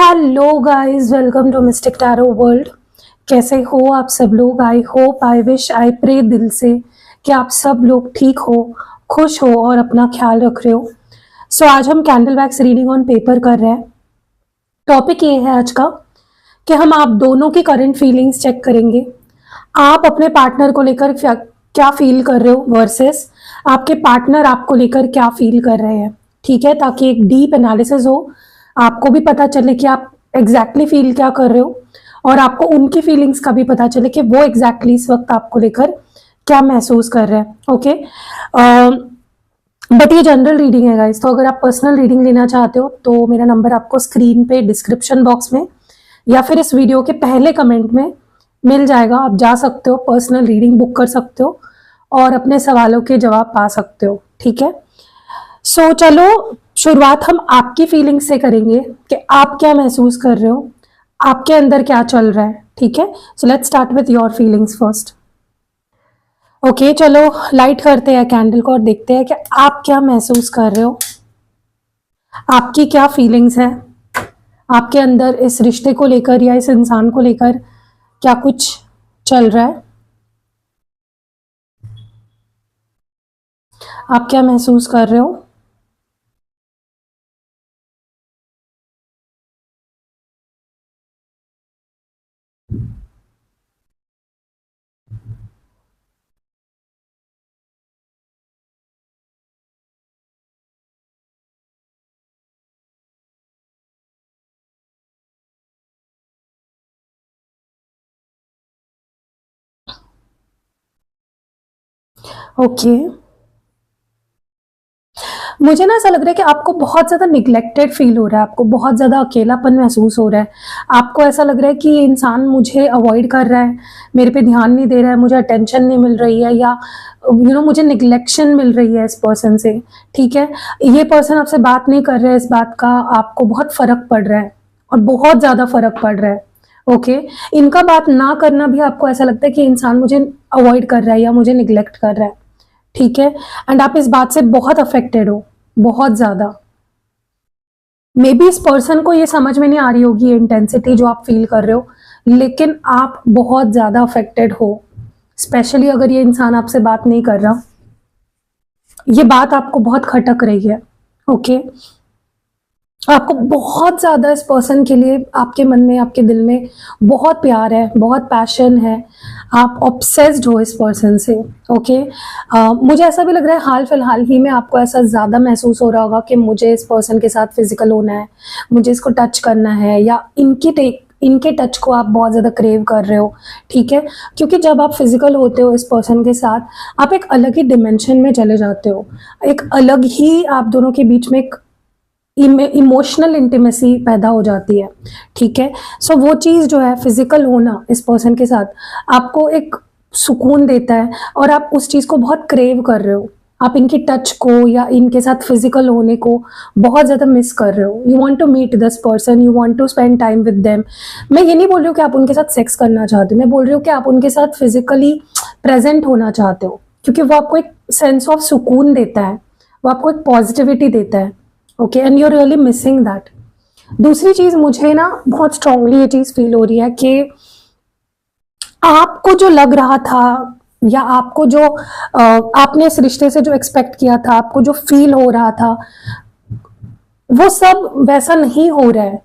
Hello guys, welcome to mystic tarot world. कैसे हो आप सब लोग? I hope, I wish, I pray दिल से कि आप सब लोग ठीक हो, खुश हो और अपना ख्याल रख रहे हो। सो आज हम candle wax reading on paper कर रहे हैं। टॉपिक ये है आज का कि हम आप दोनों की करंट फीलिंग्स चेक करेंगे। आप अपने पार्टनर को लेकर क्या फील कर रहे हो वर्सेस आपके पार्टनर आपको लेकर क्या फील कर रहे हैं। ठीक है, ताकि एक डीप एनालिसिस हो, आपको भी पता चले कि आप एग्जैक्टली फील क्या कर रहे हो और आपको उनकी फीलिंग्स का भी पता चले कि वो एग्जैक्टली इस वक्त आपको लेकर क्या महसूस कर रहे हैं। ओके, बट ये जनरल रीडिंग है गाइस, तो अगर आप पर्सनल रीडिंग लेना चाहते हो तो मेरा नंबर आपको स्क्रीन पे डिस्क्रिप्शन बॉक्स में या फिर इस वीडियो के पहले कमेंट में मिल जाएगा। आप जा सकते हो, पर्सनल रीडिंग बुक कर सकते हो और अपने सवालों के जवाब पा सकते हो। ठीक है, सो चलो शुरुआत हम आपकी फीलिंग्स से करेंगे कि आप क्या महसूस कर रहे हो, आपके अंदर क्या चल रहा है। ठीक है, so let's start with your feelings first. Okay, चलो लाइट करते हैं कैंडल को और देखते हैं कि आप क्या महसूस कर रहे हो, आपकी क्या फीलिंग्स है, आपके अंदर इस रिश्ते को लेकर या इस इंसान को लेकर क्या कुछ चल रहा है, आप क्या महसूस कर रहे हो। ओके, मुझे ना ऐसा लग रहा है कि आपको बहुत ज़्यादा निग्लेक्टेड फील हो रहा है, आपको बहुत ज़्यादा अकेलापन महसूस हो रहा है। आपको ऐसा लग रहा है कि ये इंसान मुझे अवॉइड कर रहा है, मेरे पे ध्यान नहीं दे रहा है, मुझे अटेंशन नहीं मिल रही है, या मुझे निग्लेक्शन मिल रही है इस पर्सन से। ठीक है, ये पर्सन आपसे बात नहीं कर रहा है, इस बात का आपको बहुत फ़र्क पड़ रहा है और बहुत ज़्यादा फ़र्क पड़ रहा है। ओके, इनका बात ना करना भी आपको ऐसा लगता है कि इंसान मुझे अवॉइड कर रहा है या मुझे निग्लेक्ट कर रहा है। ठीक है, एंड आप इस बात से बहुत अफेक्टेड हो, बहुत ज्यादा। मे बी इस पर्सन को ये समझ में नहीं आ रही होगी ये इंटेंसिटी जो आप फील कर रहे हो, लेकिन आप बहुत ज्यादा अफेक्टेड हो। स्पेशली अगर ये इंसान आपसे बात नहीं कर रहा, ये बात आपको बहुत खटक रही है। ओके, आपको बहुत ज्यादा इस पर्सन के लिए, आपके मन में, आपके दिल में बहुत प्यार है, बहुत पैशन है, आप ऑब्सेस्ड हो इस पर्सन से। ओके, मुझे ऐसा भी लग रहा है हाल फिलहाल ही में आपको ऐसा ज़्यादा महसूस हो रहा होगा कि मुझे इस पर्सन के साथ फिजिकल होना है, मुझे इसको टच करना है, या इनके टच को आप बहुत ज़्यादा क्रेव कर रहे हो। ठीक है, क्योंकि जब आप फिजिकल होते हो इस पर्सन के साथ, आप एक अलग ही डिमेंशन में चले जाते हो, एक अलग ही आप दोनों के बीच में एक इमोशनल इंटीमेसी पैदा हो जाती है। ठीक है, सो वो चीज़ जो है फिजिकल होना इस पर्सन के साथ आपको एक सुकून देता है और आप उस चीज़ को बहुत क्रेव कर रहे हो। आप इनकी टच को या इनके साथ फिजिकल होने को बहुत ज़्यादा मिस कर रहे हो। You want to meet this person, you want to spend time with them. मैं ये नहीं बोल रही हूँ कि आप उनके साथ सेक्स करना चाहते हो, मैं बोल रही हूँ कि आप उनके साथ फिजिकली प्रेजेंट होना चाहते हो, क्योंकि वो आपको एक सेंस ऑफ सुकून देता है, वो आपको एक पॉजिटिविटी देता है। Okay, and you are really missing that. दूसरी चीज, मुझे ना बहुत स्ट्रांगली ये चीज फील हो रही है कि आपको जो लग रहा था या आपको जो आपने इस रिश्ते से जो एक्सपेक्ट किया था, आपको जो फील हो रहा था, वो सब वैसा नहीं हो रहा है।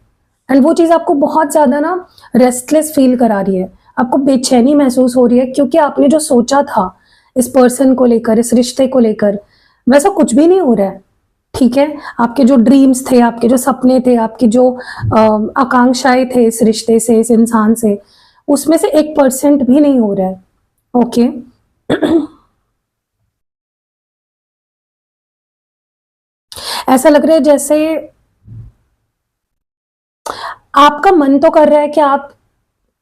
एंड वो चीज आपको बहुत ज्यादा ना रेस्टलेस फील करा रही है, आपको बेचैनी महसूस हो रही है, क्योंकि आपने जो सोचा था इस पर्सन को लेकर, इस रिश्ते को लेकर, वैसा कुछ भी नहीं हो रहा है। ठीक है, आपके जो ड्रीम्स थे, आपके जो सपने थे, आपकी जो आकांक्षाएं थे इस रिश्ते से, इस इंसान से, उसमें से 1% भी नहीं हो रहा है। ओके, ऐसा लग रहा है जैसे आपका मन तो कर रहा है कि आप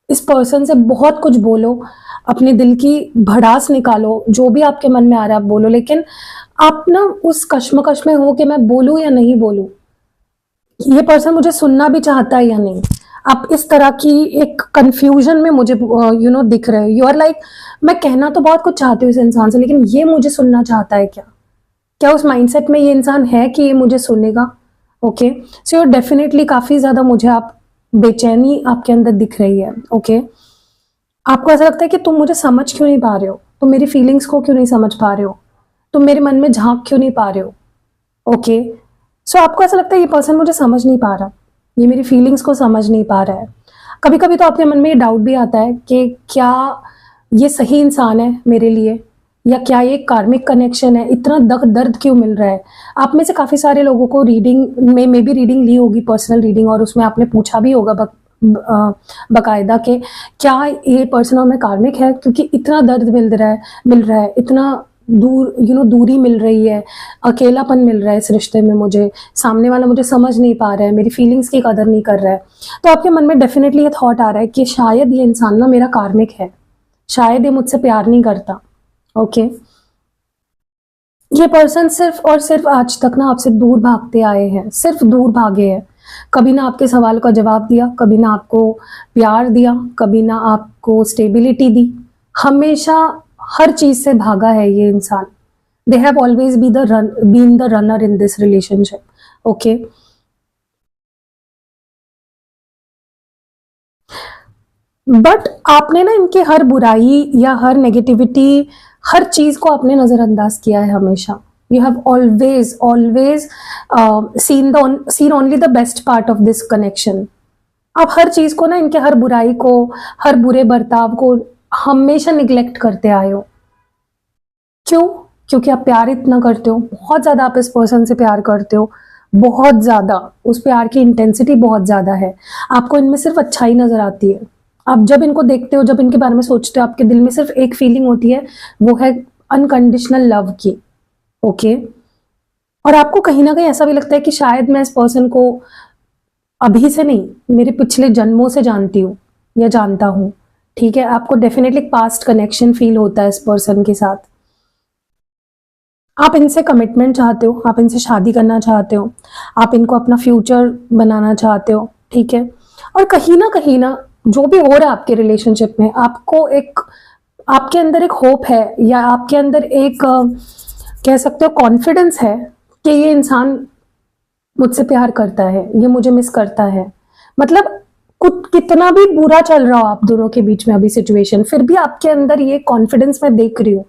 इस पर्सन से बहुत कुछ बोलो, अपने दिल की भड़ास निकालो, जो भी आपके मन में आ रहा है आप बोलो, लेकिन आप ना उस कश्मकश में हो कि मैं बोलूं या नहीं बोलूं, ये पर्सन मुझे सुनना भी चाहता है या नहीं। आप इस तरह की एक कंफ्यूजन में मुझे दिख रहे हो। यू आर लाइक, मैं कहना तो बहुत कुछ चाहती हूँ इस इंसान से, लेकिन ये मुझे सुनना चाहता है क्या? क्या उस माइंडसेट में ये इंसान है कि ये मुझे सुनेगा? ओके, सो डेफिनेटली काफ़ी ज़्यादा मुझे आप बेचैनी आपके अंदर दिख रही है। ओके, आपको ऐसा लगता है कि तुम मुझे समझ क्यों नहीं पा रहे हो, तुम मेरी फीलिंग्स को क्यों नहीं समझ पा रहे हो, तुम मेरे मन में झांक क्यों नहीं पा रहे हो। ओके, सो आपको ऐसा लगता है ये पर्सन मुझे समझ नहीं पा रहा, ये मेरी फीलिंग्स को समझ नहीं पा रहा है। कभी कभी तो आपके मन में ये डाउट भी आता है कि क्या ये सही इंसान है मेरे लिए, या क्या ये कार्मिक कनेक्शन है, इतना दर्द क्यों मिल रहा है। आप में से काफ़ी सारे लोगों को रीडिंग में मे भी रीडिंग ली होगी, पर्सनल रीडिंग, और उसमें आपने पूछा भी होगा बकायदा कि क्या ये पर्सन और मैं कार्मिक है, क्योंकि इतना दर्द मिल रहा है, इतना दूर दूरी मिल रही है, अकेलापन मिल रहा है इस रिश्ते में, मुझे सामने वाला मुझे समझ नहीं पा रहा है, मेरी फीलिंग्स की कदर नहीं कर रहा है। तो आपके मन में डेफिनेटली ये थॉट आ रहा है कि शायद ये इंसान ना मेरा कार्मिक है, शायद ये मुझसे प्यार नहीं करता। ओके, ये पर्सन सिर्फ और सिर्फ आज तक ना आपसे दूर भागते आए हैं, सिर्फ दूर भागे हैं। कभी ना आपके सवाल का जवाब दिया, कभी ना आपको प्यार दिया, कभी ना आपको स्टेबिलिटी दी, हमेशा हर चीज से भागा है ये इंसान। They have always been the runner in this relationship. Okay, but आपने ना इनके हर बुराई या हर नेगेटिविटी, हर चीज को आपने नजरअंदाज किया है हमेशा। You have always seen only the best part of this connection. आप हर चीज को ना, इनके हर बुराई को, हर बुरे बर्ताव को हमेशा निग्लेक्ट करते आए हो। क्यों? क्योंकि आप प्यार इतना करते हो, बहुत ज्यादा आप इस पर्सन से प्यार करते हो, बहुत ज्यादा, उस प्यार की इंटेंसिटी बहुत ज्यादा है। आपको इनमें सिर्फ अच्छाई नजर आती है। आप जब इनको देखते हो, जब इनके बारे में सोचते हो, आपके दिल में सिर्फ एक फीलिंग होती है, वो है अनकंडीशनल लव की। ओके, और आपको कहीं ना कहीं ऐसा भी लगता है कि शायद मैं इस पर्सन को अभी से नहीं, मेरे पिछले जन्मों से जानती हूँ या जानता हूँ। ठीक है, आपको डेफिनेटली पास्ट कनेक्शन फील होता है इस पर्सन के साथ। आप इनसे कमिटमेंट चाहते हो, आप इनसे शादी करना चाहते हो, आप इनको अपना फ्यूचर बनाना चाहते हो। ठीक है, और कहीं ना जो भी हो रहा है आपके रिलेशनशिप में, आपको एक, आपके अंदर एक होप है, या आपके अंदर एक कह सकते हो कॉन्फिडेंस है कि ये इंसान मुझसे प्यार करता है, ये मुझे मिस करता है। मतलब कुछ कितना भी बुरा चल रहा हो आप दोनों के बीच में अभी सिचुएशन, फिर भी आपके अंदर ये कॉन्फिडेंस मैं देख रही हूँ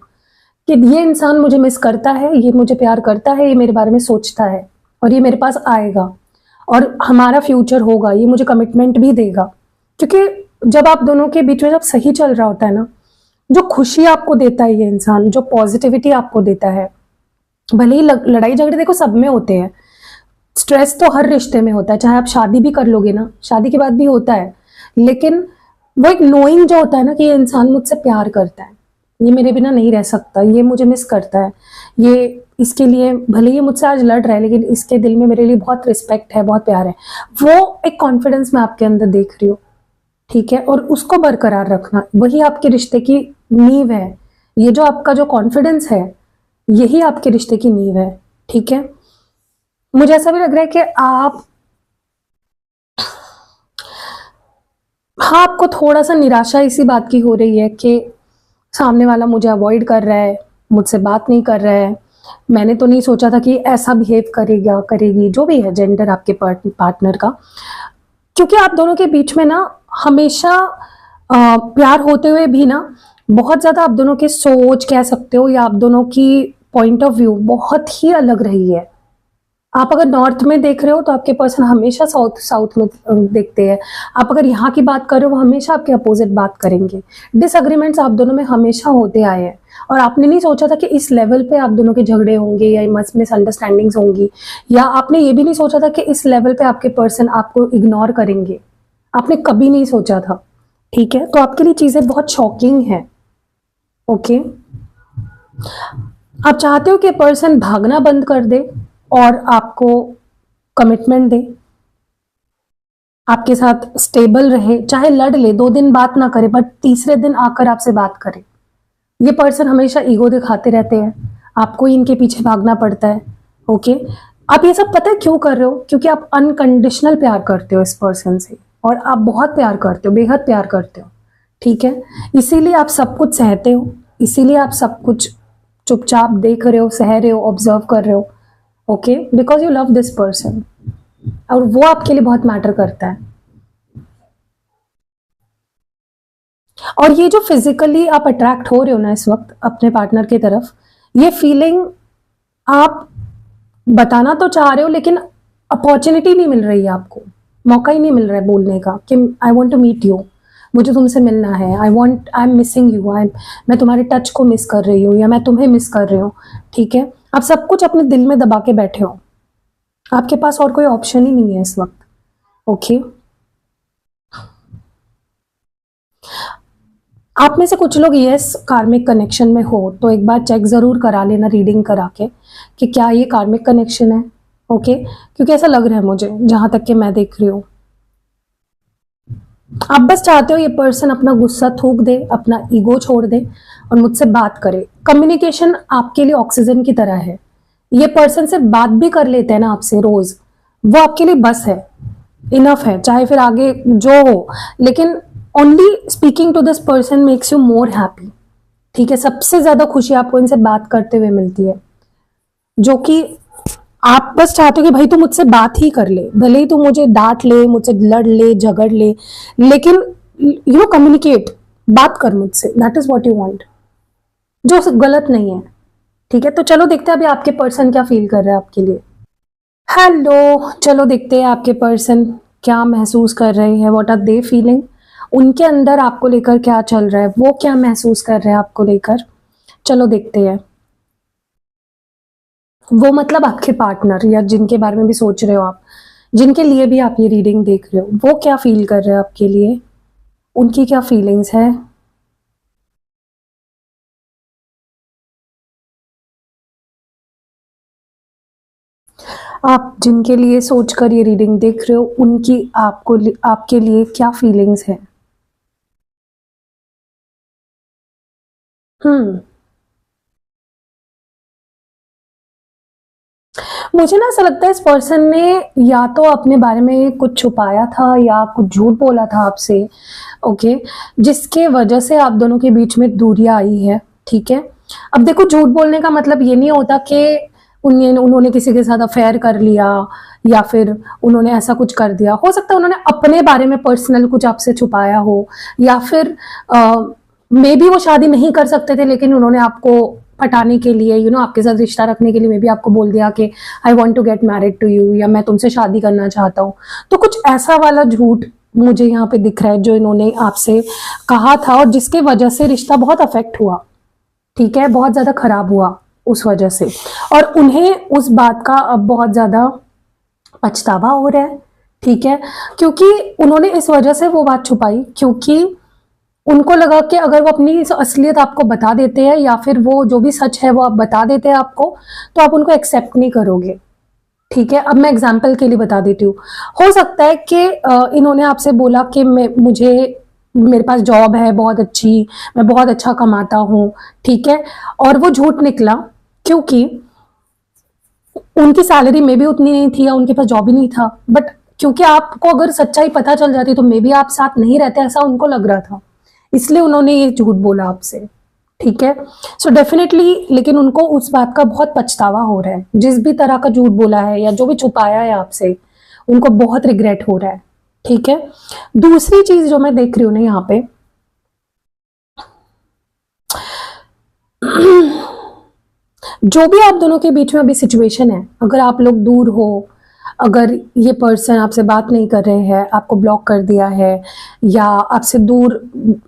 कि ये इंसान मुझे मिस करता है, ये मुझे प्यार करता है, ये मेरे बारे में सोचता है, और ये मेरे पास आएगा और हमारा फ्यूचर होगा, ये मुझे कमिटमेंट भी देगा। क्योंकि जब आप दोनों के बीच में जब सही चल रहा होता है ना, जो खुशी आपको देता है ये इंसान, जो पॉजिटिविटी आपको देता है, भले ही लड़ाई झगड़े देखो सब में होते हैं, स्ट्रेस तो हर रिश्ते में होता है, चाहे आप शादी भी कर लोगे ना, शादी के बाद भी होता है, लेकिन वो एक नोइंग जो होता है ना कि ये इंसान मुझसे प्यार करता है, ये मेरे बिना नहीं रह सकता, ये मुझे मिस करता है, ये इसके लिए भले ही मुझसे आज लड़ रहा है, लेकिन इसके दिल में मेरे लिए बहुत रिस्पेक्ट है, बहुत प्यार है। वो एक कॉन्फिडेंस मैं आपके अंदर देख रही हूँ। ठीक है, और उसको बरकरार रखना वही आपके रिश्ते की नींव है। ये जो आपका जो कॉन्फिडेंस है, यही आपके रिश्ते की नींव है। ठीक है, मुझे ऐसा भी लग रहा है कि आप, हाँ, आपको थोड़ा सा निराशा इसी बात की हो रही है कि सामने वाला मुझे अवॉइड कर रहा है, मुझसे बात नहीं कर रहा है, मैंने तो नहीं सोचा था कि ऐसा बिहेव करेगा, करेगी, जो भी है जेंडर आपके पार्टनर का। क्योंकि आप दोनों के बीच में ना हमेशा प्यार होते हुए भी ना बहुत ज्यादा आप दोनों की सोच कह सकते हो, या आप दोनों की पॉइंट ऑफ व्यू बहुत ही अलग रही है। आप अगर नॉर्थ में देख रहे हो तो आपके पर्सन हमेशा साउथ में देखते हैं। आप अगर यहाँ की बात कर रहे हो, वो हमेशा आपके अपोजिट बात करेंगे। डिसएग्रीमेंट्स आप दोनों में हमेशा होते आए हैं, और आपने नहीं सोचा था कि इस लेवल पे आप दोनों के झगड़े होंगे या मिसअंडरस्टैंडिंग्स होंगी, या आपने ये भी नहीं सोचा था कि इस लेवल पे आपके पर्सन आपको इग्नोर करेंगे। आपने कभी नहीं सोचा था। ठीक है, तो आपके लिए चीजें बहुत शॉकिंग है। ओके, आप चाहते हो कि पर्सन भागना बंद कर दे और आपको कमिटमेंट दे, आपके साथ स्टेबल रहे, चाहे लड़ ले, 2 दिन बात ना करे, बट तीसरे दिन आकर आपसे बात करे। ये पर्सन हमेशा ईगो दिखाते रहते हैं, आपको ही इनके पीछे भागना पड़ता है। ओके, आप ये सब पता है क्यों कर रहे हो? क्योंकि आप अनकंडीशनल प्यार करते हो इस पर्सन से, और आप बहुत प्यार करते हो, बेहद प्यार करते हो। ठीक है, इसीलिए आप सब कुछ सहते हो, इसीलिए आप सब कुछ चुपचाप देख रहे हो, सह रहे हो, ऑब्जर्व कर रहे हो। Okay, because you love this person, और वो आपके लिए बहुत मैटर करता है। और ये जो फिजिकली आप अट्रैक्ट हो रहे हो ना इस वक्त अपने पार्टनर की तरफ, ये फीलिंग आप बताना तो चाह रहे हो लेकिन अपॉर्चुनिटी नहीं मिल रही है आपको, मौका ही नहीं मिल रहा है बोलने का कि I want to meet you, मुझे तुमसे मिलना है, आई एम मिसिंग यू, मैं तुम्हारे टच को मिस कर रही हूँ या मैं तुम्हें मिस कर रही हूँ। ठीक है, आप सब कुछ अपने दिल में दबा के बैठे हो, आपके पास और कोई ऑप्शन ही नहीं है इस वक्त। ओके, आप में से कुछ लोग यस कार्मिक कनेक्शन में हो तो एक बार चेक जरूर करा लेना रीडिंग करा के कि क्या ये कार्मिक कनेक्शन है। ओके, क्योंकि ऐसा लग रहा है मुझे जहां तक कि मैं देख रही हूँ, आप बस चाहते हो ये पर्सन अपना गुस्सा थूक दे, अपना ईगो छोड़ दे और मुझसे बात करे। कम्युनिकेशन आपके लिए ऑक्सीजन की तरह है, ये पर्सन से बात भी कर लेते हैं ना आपसे रोज, वो आपके लिए बस है, इनफ है, चाहे फिर आगे जो हो, लेकिन only speaking to this person makes you more happy. ठीक है, सबसे ज्यादा खुशी आपको इनसे बात करते हुए मिलती है, जो कि आप बस चाहते हो कि भाई तू मुझसे बात ही कर ले, भले ही तू मुझे डांट ले, मुझसे लड़ ले, झगड़ ले, लेकिन यू नो कम्युनिकेट, बात कर मुझसे, that is what you want, जो गलत नहीं है। ठीक है, तो चलो देखते हैं अभी आपके पर्सन क्या फील कर रहे हैं आपके लिए। हेलो, चलो देखते हैं आपके पर्सन क्या महसूस कर रहे हैं, व्हाट आर दे फीलिंग, उनके अंदर आपको लेकर क्या चल रहा है, वो क्या महसूस कर रहे हैं आपको लेकर। चलो देखते हैं। वो मतलब आपके पार्टनर या जिनके बारे में भी सोच रहे हो आप, जिनके लिए भी आप ये रीडिंग देख रहे हो, वो क्या फील कर रहे हैं आपके लिए, उनकी क्या फीलिंग्स है। आप जिनके लिए सोचकर ये रीडिंग देख रहे हो उनकी आपके लिए क्या फीलिंग्स है। हम्म, मुझे ना ऐसा लगता है इस पर्सन ने या तो अपने बारे में कुछ छुपाया था या कुछ झूठ बोला था आपसे। ओके, जिसके वजह से आप दोनों के बीच में दूरियां आई है। ठीक है, अब देखो झूठ बोलने का मतलब ये नहीं होता कि उन्होंने किसी के साथ अफेयर कर लिया या फिर उन्होंने ऐसा कुछ कर दिया, हो सकता है उन्होंने अपने बारे में पर्सनल कुछ आपसे छुपाया हो, या फिर मे बी वो शादी नहीं कर सकते थे लेकिन उन्होंने आपको पटाने के लिए आपके साथ रिश्ता रखने के लिए मे बी आपको बोल दिया कि I want to get married to you, या मैं तुमसे शादी करना चाहता हूँ। तो कुछ ऐसा वाला झूठ मुझे यहाँ पे दिख रहा है जो इन्होंने आपसे कहा था और जिसके वजह से रिश्ता बहुत अफेक्ट हुआ। ठीक है, बहुत ज्यादा खराब हुआ उस वजह से, और उन्हें उस बात का अब बहुत ज्यादा पछतावा हो रहा है। ठीक है, क्योंकि उन्होंने इस वजह से वो बात छुपाई क्योंकि उनको लगा कि अगर वो अपनी असलियत आपको बता देते हैं या फिर वो जो भी सच है वो आप बता देते हैं आपको, तो आप उनको एक्सेप्ट नहीं करोगे। ठीक है, अब मैं एग्जाम्पल के लिए बता देती हूँ। हो सकता है कि इन्होंने आपसे बोला कि मेरे पास जॉब है बहुत अच्छी, मैं बहुत अच्छा कमाता हूँ। ठीक है, और वो झूठ निकला क्योंकि उनकी सैलरी में भी उतनी नहीं थी या उनके पास जॉब ही नहीं था, बट क्योंकि आपको अगर सच्चाई पता चल जाती तो मे बी आप साथ नहीं रहते, ऐसा उनको लग रहा था, इसलिए उन्होंने ये झूठ बोला आपसे। ठीक है, सो डेफिनेटली, लेकिन उनको उस बात का बहुत पछतावा हो रहा है, जिस भी तरह का झूठ बोला है या जो भी छुपाया है आपसे, उनको बहुत रिग्रेट हो रहा है। ठीक है, दूसरी चीज जो मैं देख रही हूँ ना यहाँ पे जो भी आप दोनों के बीच में अभी सिचुएशन है, अगर आप लोग दूर हो, अगर ये पर्सन आपसे बात नहीं कर रहे हैं, आपको ब्लॉक कर दिया है या आपसे दूर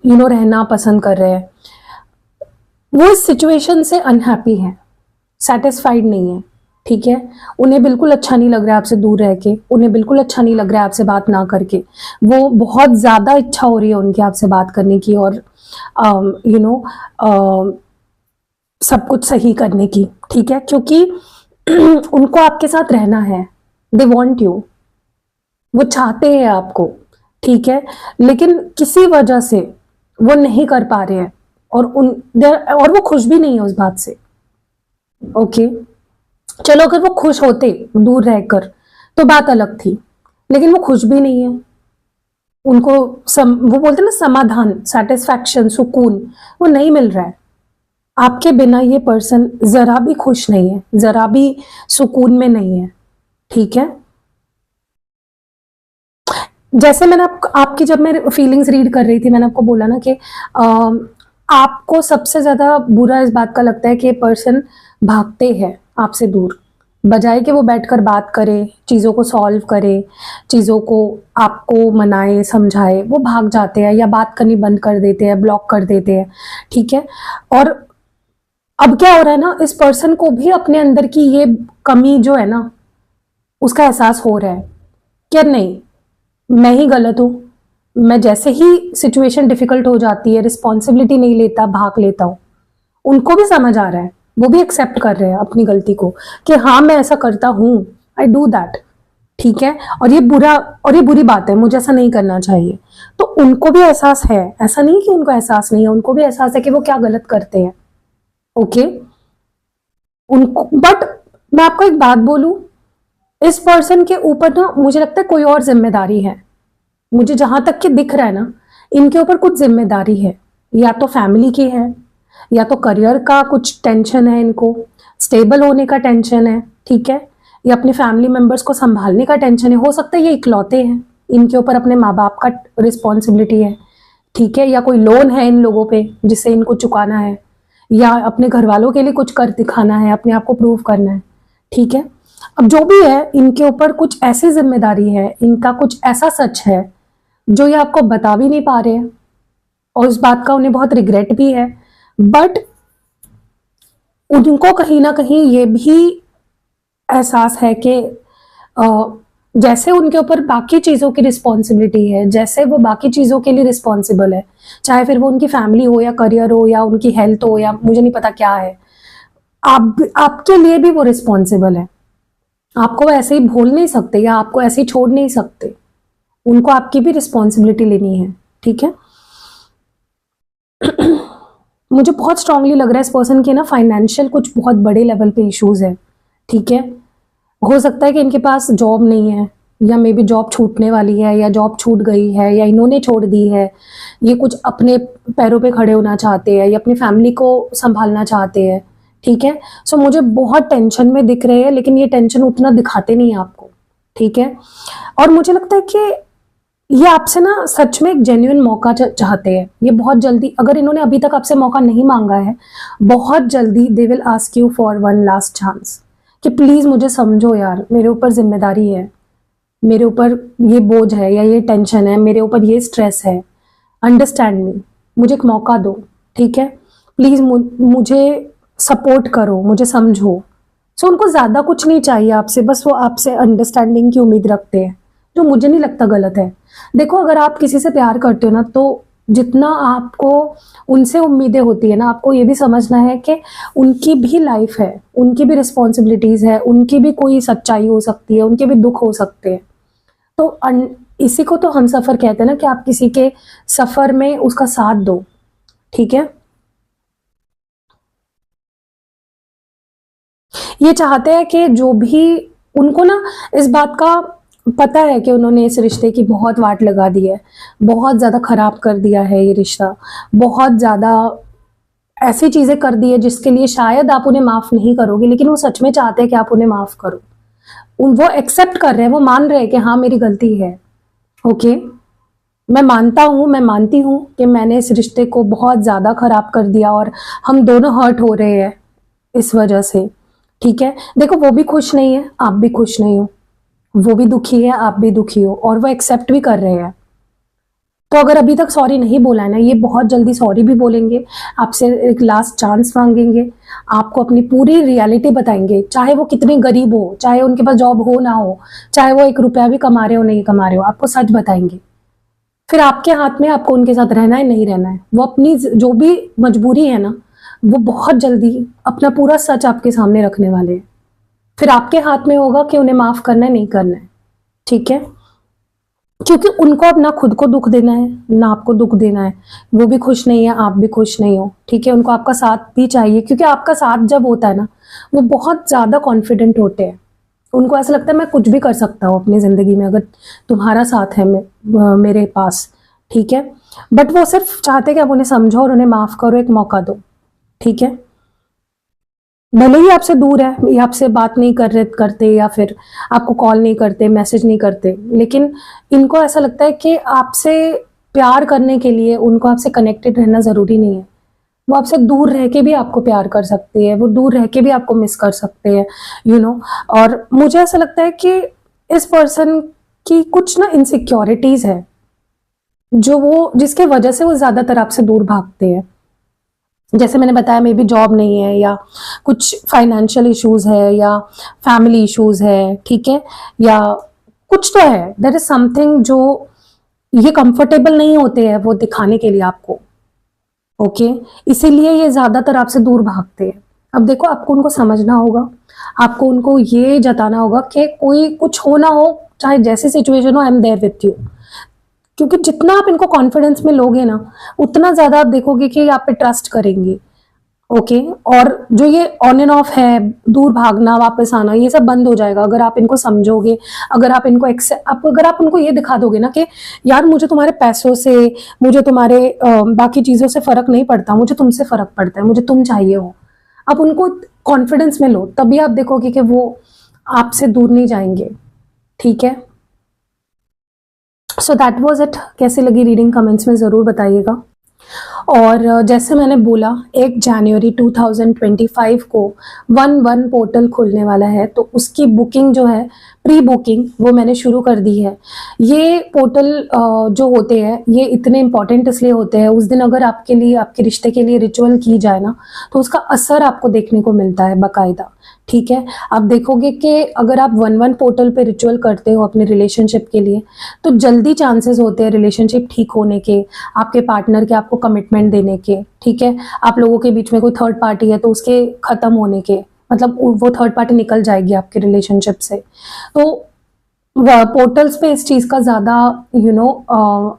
रहना पसंद कर रहे हैं, वो इस सिचुएशन से अनहैप्पी है, सेटिस्फाइड नहीं है। ठीक है, उन्हें बिल्कुल अच्छा नहीं लग रहा है आपसे दूर रह के, उन्हें बिल्कुल अच्छा नहीं लग रहा है आपसे बात ना करके, वो बहुत ज्यादा इच्छा हो रही है उनकी आपसे बात करने की और यू नो सब कुछ सही करने की। ठीक है, क्योंकि उनको आपके साथ रहना है, दे वॉन्ट यू, वो चाहते हैं आपको। ठीक है, लेकिन किसी वजह से वो नहीं कर पा रहे हैं और वो खुश भी नहीं है उस बात से। ओके, चलो अगर वो खुश होते दूर रहकर तो बात अलग थी, लेकिन वो खुश भी नहीं है, उनको वो बोलते हैं ना समाधान, सेटिस्फैक्शन, सुकून, वो नहीं मिल रहा है। आपके बिना ये पर्सन जरा भी खुश नहीं है, जरा भी सुकून में नहीं है। ठीक है, जैसे मैंने आपकी जब मैं फीलिंग्स रीड कर रही थी, मैंने आपको बोला ना कि आपको सबसे ज़्यादा बुरा इस बात का लगता है कि पर्सन भागते हैं आपसे दूर, बजाय कि वो बैठकर बात करे, चीज़ों को सॉल्व करे, चीज़ों को आपको मनाए, समझाए, वो भाग जाते हैं या बात करनी बंद कर देते हैं, ब्लॉक कर देते हैं, ठीक है। और अब क्या हो रहा है ना, इस पर्सन को भी अपने अंदर की ये कमी जो है ना, उसका एहसास हो रहा है कि नहीं, मैं ही गलत हूँ। मैं जैसे ही सिचुएशन डिफिकल्ट हो जाती है, रिस्पॉन्सिबिलिटी नहीं लेता, भाग लेता हूँ। उनको भी समझ आ रहा है, वो भी एक्सेप्ट कर रहे हैं अपनी गलती को कि हाँ मैं ऐसा करता हूँ, आई डू दैट, ठीक है। और ये बुरा और ये बुरी बात है, मुझे ऐसा नहीं करना चाहिए। तो उनको भी एहसास है, ऐसा नहीं कि उनको एहसास नहीं है, उनको भी एहसास है कि वो क्या गलत करते हैं, ओके। उनको बट मैं आपको एक बात बोलूं, इस पर्सन के ऊपर ना मुझे लगता है कोई और जिम्मेदारी है। मुझे जहां तक कि दिख रहा है ना, इनके ऊपर कुछ जिम्मेदारी है, या तो फैमिली की है, या तो करियर का कुछ टेंशन है, इनको स्टेबल होने का टेंशन है, ठीक है, या अपने फैमिली मेंबर्स को संभालने का टेंशन है। हो सकता है ये इकलौते हैं, इनके ऊपर अपने माँ बाप का रिस्पॉन्सिबिलिटी है, ठीक है, या कोई लोन है इन लोगों पे जिसे इनको चुकाना है, या अपने घर वालों के लिए कुछ कर दिखाना है, अपने आप को प्रूव करना है, ठीक है। अब जो भी है, इनके ऊपर कुछ ऐसी जिम्मेदारी है, इनका कुछ ऐसा सच है जो ये आपको बता भी नहीं पा रहे हैं, और उस बात का उन्हें बहुत रिग्रेट भी है। बट उनको कहीं ना कहीं ये भी एहसास है कि जैसे उनके ऊपर बाकी चीज़ों की रिस्पॉन्सिबिलिटी है, जैसे वो बाकी चीज़ों के लिए रिस्पॉन्सिबल है, चाहे फिर वो उनकी फैमिली हो या करियर हो या उनकी हेल्थ हो या मुझे नहीं पता क्या है, आपके लिए भी वो रिस्पॉन्सिबल है। आपको वो ऐसे ही भूल नहीं सकते या आपको ऐसे ही छोड़ नहीं सकते, उनको आपकी भी रिस्पॉन्सिबिलिटी लेनी है, ठीक है। मुझे बहुत स्ट्रांगली लग रहा है इस पर्सन के ना फाइनेंशियल कुछ बहुत बड़े लेवल पे इश्यूज है, ठीक है। हो सकता है कि इनके पास जॉब नहीं है, या मे बी जॉब छूटने वाली है, या जॉब छूट गई है, या इन्होंने छोड़ दी है। ये कुछ अपने पैरों पे खड़े होना चाहते हैं या अपनी फैमिली को संभालना चाहते हैं, ठीक है। सो मुझे बहुत टेंशन में दिख रहे हैं, लेकिन ये टेंशन उतना दिखाते नहीं है आपको, ठीक है। और मुझे लगता है कि ये आपसे ना सच में एक जेन्युइन मौका चाहते हैं। ये बहुत जल्दी, अगर इन्होंने अभी तक आपसे मौका नहीं मांगा है, बहुत जल्दी they will ask you for one last chance कि प्लीज मुझे समझो यार, मेरे ऊपर जिम्मेदारी है, मेरे ऊपर ये बोझ है या ये टेंशन है, मेरे ऊपर ये स्ट्रेस है, अंडरस्टैंड मी, मुझे एक मौका दो, ठीक है। प्लीज मुझे सपोर्ट करो, मुझे समझो। सो उनको ज्यादा कुछ नहीं चाहिए आपसे, बस वो आपसे अंडरस्टैंडिंग की उम्मीद रखते हैं, जो मुझे नहीं लगता गलत है। देखो, अगर आप किसी से प्यार करते हो ना, तो जितना आपको उनसे उम्मीदें होती है ना, आपको ये भी समझना है कि उनकी भी लाइफ है, उनकी भी रिस्पॉन्सिबिलिटीज है, उनकी भी कोई सच्चाई हो सकती है, उनके भी दुख हो सकते हैं। तो इसी को तो हम सफर कहते हैं ना, कि आप किसी के सफर में उसका साथ दो, ठीक है। ये चाहते हैं कि जो भी उनको ना, इस बात का पता है कि उन्होंने इस रिश्ते की बहुत वाट लगा दी है, बहुत ज़्यादा खराब कर दिया है ये रिश्ता, बहुत ज़्यादा ऐसी चीज़ें कर दी है जिसके लिए शायद आप उन्हें माफ़ नहीं करोगे, लेकिन वो सच में चाहते हैं कि आप उन्हें माफ़ करो। वो एक्सेप्ट कर रहे हैं, वो मान रहे हैं कि हाँ मेरी गलती है, ओके। मैं मानता हूँ, मैं मानती हूँ कि मैंने इस रिश्ते को बहुत ज़्यादा खराब कर दिया और हम दोनों हर्ट हो रहे हैं इस वजह से, ठीक है। देखो, वो भी खुश नहीं है, आप भी खुश नहीं हो, वो भी दुखी है, आप भी दुखी हो, और वो एक्सेप्ट भी कर रहे हैं। तो अगर अभी तक सॉरी नहीं बोला है ना, ये बहुत जल्दी सॉरी भी बोलेंगे, आपसे एक लास्ट चांस मांगेंगे, आपको अपनी पूरी रियलिटी बताएंगे, चाहे वो कितने गरीब हो, चाहे उनके पास जॉब हो ना हो, चाहे वो एक रुपया भी कमा रहे हो नहीं कमा रहे हो, आपको सच बताएंगे। फिर आपके हाथ में, आपको उनके साथ रहना है नहीं रहना है। वो अपनी जो भी मजबूरी है ना, वो बहुत जल्दी अपना पूरा सच आपके सामने रखने वाले हैं। फिर आपके हाथ में होगा कि उन्हें माफ करना है नहीं करना है, ठीक है। क्योंकि उनको अब ना खुद को दुख देना है ना आपको दुख देना है, वो भी खुश नहीं है, आप भी खुश नहीं हो, ठीक है। उनको आपका साथ भी चाहिए, क्योंकि आपका साथ जब होता है ना, वो बहुत ज्यादा कॉन्फिडेंट होते हैं। उनको ऐसा लगता है मैं कुछ भी कर सकता हूँ अपनी जिंदगी में अगर तुम्हारा साथ है मेरे पास, ठीक है। बट वो सिर्फ चाहते कि आप उन्हें समझो और उन्हें माफ करो, एक मौका दो, ठीक है। भले ही आपसे दूर है या आपसे बात नहीं करते या फिर आपको कॉल नहीं करते, मैसेज नहीं करते, लेकिन इनको ऐसा लगता है कि आपसे प्यार करने के लिए उनको आपसे कनेक्टेड रहना ज़रूरी नहीं है। वो आपसे दूर रह के भी आपको प्यार कर सकते हैं, वो दूर रह के भी आपको मिस कर सकते हैं, यू नो। और मुझे ऐसा लगता है कि इस पर्सन की कुछ ना इनसिक्योरिटीज़ है, जो वो जिसके वजह से वो ज़्यादातर आपसे दूर भागते हैं। जैसे मैंने बताया, मे बी जॉब नहीं है, या कुछ फाइनेंशियल इश्यूज है, या फैमिली इश्यूज है, ठीक है, या कुछ तो है, देयर इज समथिंग जो ये कंफर्टेबल नहीं होते हैं वो दिखाने के लिए आपको, ओके। इसीलिए ये ज्यादातर आपसे दूर भागते हैं। अब देखो, आपको उनको समझना होगा, आपको उनको ये जताना होगा कि कोई कुछ हो ना हो, चाहे जैसी सिचुएशन हो, I am there with you. क्योंकि जितना आप इनको कॉन्फिडेंस में लोगे ना, उतना ज्यादा आप देखोगे कि आप पे ट्रस्ट करेंगे, ओके। और जो ये ऑन एंड ऑफ है, दूर भागना वापस आना, ये सब बंद हो जाएगा अगर आप इनको समझोगे, अगर आप इनको अगर आप उनको ये दिखा दोगे ना कि यार मुझे तुम्हारे पैसों से, मुझे तुम्हारे बाकी चीजों से फर्क नहीं पड़ता, मुझे तुमसे फर्क पड़ता है, मुझे तुम चाहिए हो। आप उनको कॉन्फिडेंस में लो, तभी आप देखोगे कि वो आपसे दूर नहीं जाएंगे, ठीक है। So that was it. कैसी लगी रीडिंग कमेंट्स में ज़रूर बताइएगा। और जैसे मैंने बोला, 1 जनवरी 2025 को 1-1 पोर्टल खुलने वाला है, तो उसकी बुकिंग जो है, प्री बुकिंग, वो मैंने शुरू कर दी है। ये पोर्टल जो होते हैं, ये इतने इंपॉर्टेंट इसलिए होते हैं, उस दिन अगर आपके लिए, आपके रिश्ते के लिए रिचुअल की जाए ना, तो उसका असर आपको देखने को मिलता है बाकायदा, ठीक है। आप देखोगे कि अगर आप 1-1 पोर्टल पे रिचुअल करते हो अपने रिलेशनशिप के लिए, तो जल्दी चांसेस होते हैं रिलेशनशिप ठीक होने के, आपके पार्टनर के आपको कमिटमेंट देने के, ठीक है। आप लोगों के बीच में कोई थर्ड पार्टी है तो उसके खत्म होने के, मतलब वो थर्ड पार्टी निकल जाएगी आपके रिलेशनशिप से। तो पोर्टल्स पे इस चीज़ का ज़्यादा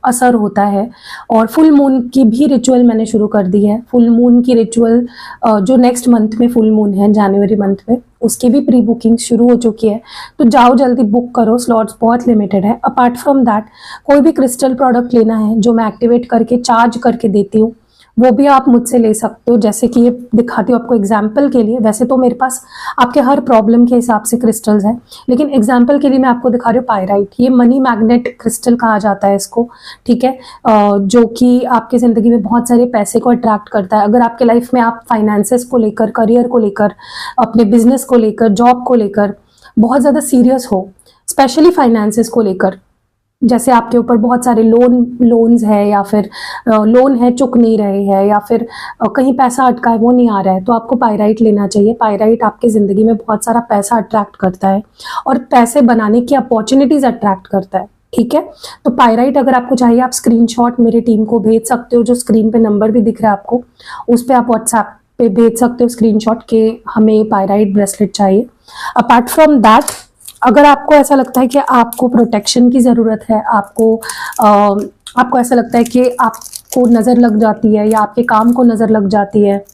असर होता है। और फुल मून की भी रिचुअल मैंने शुरू कर दी है। फुल मून की रिचुअल जो नेक्स्ट मंथ में फुल मून है, जनवरी मंथ में, उसकी भी प्री बुकिंग शुरू हो चुकी है। तो जाओ जल्दी बुक करो, स्लॉट्स बहुत लिमिटेड है। अपार्ट फ्रॉम दैट, कोई भी क्रिस्टल प्रोडक्ट लेना है जो मैं एक्टिवेट करके चार्ज करके देती हूँ, वो भी आप मुझसे ले सकते हो। जैसे कि ये दिखाती हूँ आपको एग्जाम्पल के लिए, वैसे तो मेरे पास आपके हर प्रॉब्लम के हिसाब से क्रिस्टल्स हैं, लेकिन एग्जाम्पल के लिए मैं आपको दिखा रही हूँ पायराइट। ये मनी मैग्नेट क्रिस्टल कहा जाता है इसको, ठीक है, जो कि आपकी ज़िंदगी में बहुत सारे पैसे को अट्रैक्ट करता है। अगर आपके लाइफ में आप फाइनेंसेस को लेकर, करियर को लेकर, अपने बिजनेस को लेकर, जॉब को लेकर बहुत ज़्यादा सीरियस हो, स्पेशली फाइनेंसेस को लेकर, जैसे आपके ऊपर बहुत सारे लोन्स है, या फिर लोन है चुक नहीं रहे हैं, या फिर कहीं पैसा अटका है वो नहीं आ रहा है, तो आपको पायराइट लेना चाहिए। पायराइट आपकी ज़िंदगी में बहुत सारा पैसा अट्रैक्ट करता है और पैसे बनाने की अपॉर्चुनिटीज़ अट्रैक्ट करता है, ठीक है। तो पायराइट अगर आपको चाहिए, आप स्क्रीनशॉट मेरी टीम को भेज सकते हो, जो स्क्रीन पे नंबर भी दिख रहा है आपको, उस पर आप व्हाट्सएप पे भेज सकते हो स्क्रीनशॉट के हमें पायराइट ब्रेसलेट चाहिए। अपार्ट फ्रॉम दैट, अगर आपको ऐसा लगता है कि आपको प्रोटेक्शन की ज़रूरत है, आपको ऐसा लगता है कि आपको नज़र लग जाती है, या आपके काम को नज़र लग जाती है,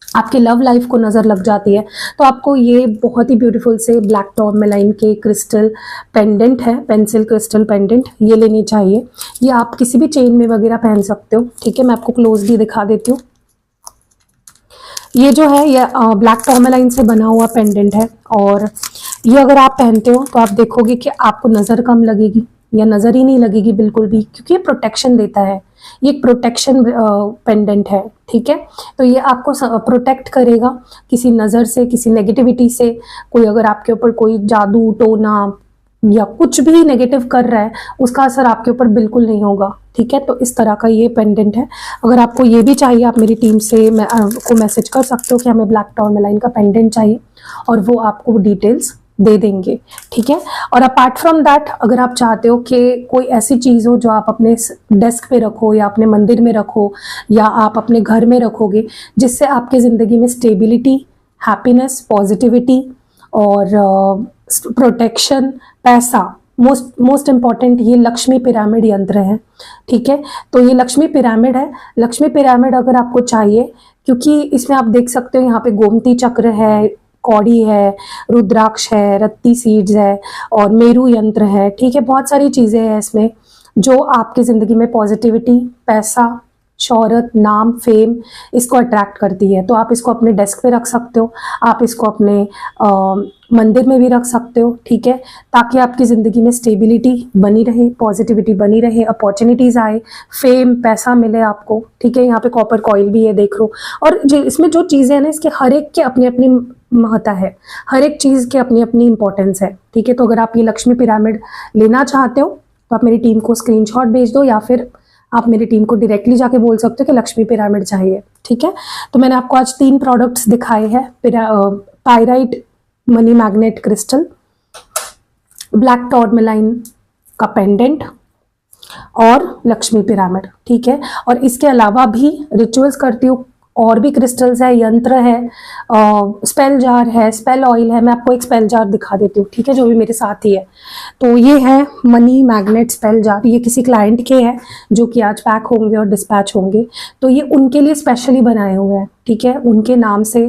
आपके लव लाइफ को नज़र लग जाती है, तो आपको ये बहुत ही ब्यूटीफुल से ब्लैक टॉर्मेलाइन के क्रिस्टल पेंडेंट है, पेंसिल क्रिस्टल पेंडेंट, ये लेनी चाहिए। ये आप किसी भी चेन में वगैरह पहन सकते हो, ठीक है। मैं आपको क्लोजली दिखा देती हूँ। ये जो है, ये ब्लैक टॉर्मेलाइन से बना हुआ पेंडेंट है, और ये अगर आप पहनते हो तो आप देखोगे कि आपको नज़र कम लगेगी, या नज़र ही नहीं लगेगी बिल्कुल भी, क्योंकि ये प्रोटेक्शन देता है। ये एक प्रोटेक्शन पेंडेंट है, ठीक है। तो ये आपको प्रोटेक्ट करेगा किसी नज़र से, किसी नेगेटिविटी से। कोई अगर आपके ऊपर कोई जादू टोना या कुछ भी नेगेटिव कर रहा है, उसका असर आपके ऊपर बिल्कुल नहीं होगा, ठीक है। तो इस तरह का ये पेंडेंट है। अगर आपको ये भी चाहिए, आप मेरी टीम से को मैसेज कर सकते हो कि हमें ब्लैक टॉर्मेलाइन का पेंडेंट चाहिए, और वो आपको डिटेल्स दे देंगे, ठीक है। और अपार्ट फ्रॉम दैट, अगर आप चाहते हो कि कोई ऐसी चीज़ हो जो आप अपने डेस्क पे रखो, या अपने मंदिर में रखो, या आप अपने घर में रखोगे, जिससे आपकी ज़िंदगी में स्टेबिलिटी, हैप्पीनेस, पॉजिटिविटी और प्रोटेक्शन, पैसा, मोस्ट इम्पॉर्टेंट, ये लक्ष्मी पिरामिड यंत्र है, ठीक है। तो ये लक्ष्मी पिरामिड है। लक्ष्मी पिरामिड अगर आपको चाहिए, क्योंकि इसमें आप देख सकते हो यहाँ पे गोमती चक्र है, कौड़ी है, रुद्राक्ष है, रत्ती सीड्स है, और मेरू यंत्र है, ठीक है। बहुत सारी चीज़ें हैं इसमें जो आपकी ज़िंदगी में पॉजिटिविटी, पैसा, शोहरत, नाम, फेम इसको अट्रैक्ट करती है। तो आप इसको अपने डेस्क पे रख सकते हो, आप इसको अपने मंदिर में भी रख सकते हो, ठीक है, ताकि आपकी ज़िंदगी में स्टेबिलिटी बनी रहे, पॉजिटिविटी बनी रहे, अपॉर्चुनिटीज़ आए, फेम, पैसा मिले आपको, ठीक है। यहाँ पे कॉपर कॉइल भी है, देख लो। और इसमें जो चीज़ें हैं ना, इसके हर एक के अपनी अपनी महत्ता है, हर एक चीज़ की अपनी अपनी इंपॉर्टेंस है, ठीक है। तो अगर आप ये लक्ष्मी पिरामिड लेना चाहते हो तो आप मेरी टीम को स्क्रीनशॉट भेज दो, या फिर आप मेरी टीम को डायरेक्टली जाके बोल सकते हो कि लक्ष्मी पिरामिड चाहिए, ठीक है। तो मैंने आपको आज 3 प्रोडक्ट्स दिखाए हैं, pyrite money magnet crystal, black tourmaline का पेंडेंट और लक्ष्मी पिरामिड, ठीक है। और इसके अलावा भी रिचुअल्स करती हूँ, और भी क्रिस्टल्स है, यंत्र है, स्पेल जार है, स्पेल ऑयल है। मैं आपको एक स्पेल जार दिखा देती हूँ, ठीक है, जो भी मेरे साथ ही है। तो ये है मनी मैग्नेट स्पेल जार, ये किसी क्लाइंट के हैं जो कि आज पैक होंगे और डिस्पैच होंगे, तो ये उनके लिए स्पेशली बनाए हुए हैं, ठीक है, उनके नाम से,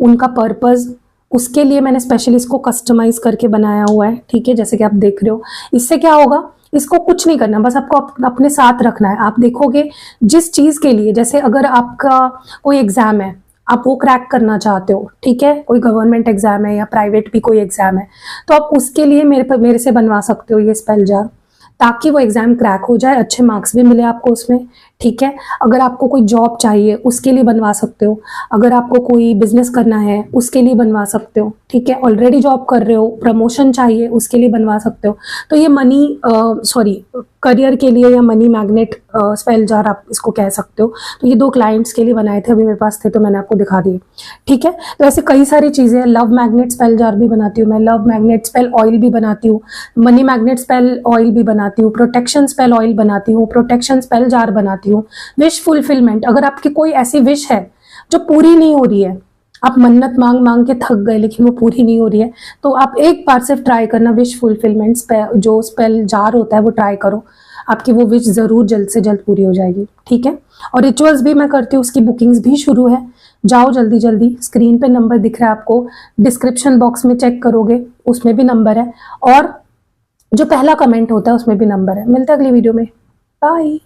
उनका पर्पज़, उसके लिए मैंने स्पेशली इसको कस्टमाइज करके बनाया हुआ है, ठीक है, जैसे कि आप देख रहे हो। इससे क्या होगा, इसको कुछ नहीं करना, बस आपको अपने साथ रखना है। आप देखोगे जिस चीज़ के लिए, जैसे अगर आपका कोई एग्ज़ाम है, आप वो क्रैक करना चाहते हो, ठीक है, कोई गवर्नमेंट एग्ज़ाम है या प्राइवेट भी कोई एग्ज़ाम है, तो आप उसके लिए मेरे से बनवा सकते हो ये स्पेल जार, ताकि वो एग्ज़ाम क्रैक हो जाए, अच्छे मार्क्स भी मिले आपको उसमें, ठीक है। अगर आपको कोई जॉब चाहिए उसके लिए बनवा सकते हो, अगर आपको कोई बिजनेस करना है उसके लिए बनवा सकते हो, ठीक है। ऑलरेडी जॉब कर रहे हो, प्रमोशन चाहिए उसके लिए बनवा सकते हो। तो ये करियर के लिए, या मनी मैग्नेट स्पेल जार आप इसको कह सकते हो। तो ये 2 क्लाइंट्स के लिए बनाए थे, अभी मेरे पास थे तो मैंने आपको दिखा दिए, ठीक है। तो ऐसे कई सारी चीज़ें हैं। लव मैग्नेट स्पेल जार भी बनाती हूँ मैं, लव मैग्नेट स्पेल ऑयल भी बनाती हूँ, मनी मैग्नेट स्पेल ऑयल भी बनाती हूँ, प्रोटेक्शन स्पेल ऑयल बनाती हूँ, प्रोटेक्शन स्पेल जार बनाती हूँ, विश फुलफिलमेंट। अगर आपकी कोई ऐसी विश है जो पूरी नहीं हो रही है, आप मन्नत मांग मांग के थक गए लेकिन वो पूरी नहीं हो रही है, तो आप एक बार सिर्फ ट्राई करना, विश फुलफिलमेंट जो स्पेल जार होता है वो ट्राई करो, आपकी वो विश ज़रूर जल्द से जल्द पूरी हो जाएगी, ठीक है। और रिचुअल्स भी मैं करती हूँ, उसकी बुकिंग्स भी शुरू है, जाओ जल्दी जल्दी, स्क्रीन पे नंबर दिख रहा है आपको, डिस्क्रिप्शन बॉक्स में चेक करोगे उसमें भी नंबर है, और जो पहला कमेंट होता है उसमें भी नंबर है। मिलता है अगली वीडियो में, बाय।